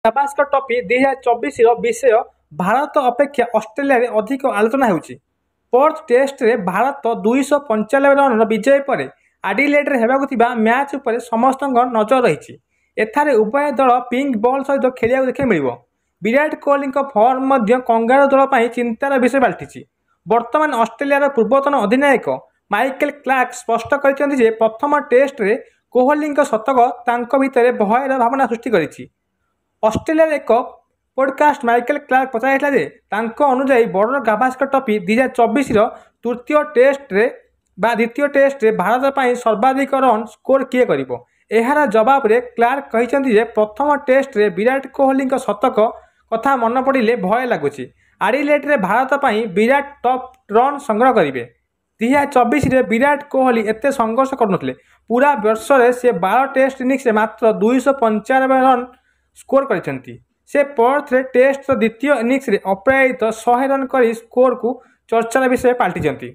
Gavaskar trophy 2024 विषय भारत अपेक्षा Australia अधिक आलोचना होउछि। पर्थ टेस्ट भारत 295 रन विजय पर एडिलेड होगा मैच उपर समस्त नजर रही। एथारे उभय दल पिंक बॉल सहित खेलिया देखा मिल। विराट कोहली फर्म कंगारू दल पर चिंतार विषय पलटि। बर्तमान ऑस्ट्रेलिया पूर्वतन अधिनायक माइकेल क्लार्क स्पष्ट कर प्रथम टेस्ट रे कोहली शतक भितर भयर भावना सृष्टि करिछि। ऑस्ट्रेलिया एक पॉडकास्ट माइकेल क्लार्क पचारे अनुजाई बॉर्डर गाभास्कर ट्रफी 2024 तृतीय टेस्ट रे द्वितीय टेस्ट रे भारत पर सर्वाधिक रन स्कोर किए करिवो। एहार जवाब रे क्लार्क कहिसेंति प्रथम टेस्ट रे विराट कोहली शतक कथा मन पड़े भय लगुच। एडिलेड रे भारत पर विराट टॉप रन संग्रह करेंगे। 2024 रे विराट कोहली एते संघर्ष करुनथिले। पूरा वर्ष से 12 टेस्ट इनिंग्स मात्र 295 रन स्कोर करछंती। से पर्थ टेस्ट द्वितीय इनिंग्स अपराजित 100 रन कर स्कोर को चर्चार विषय पलटि।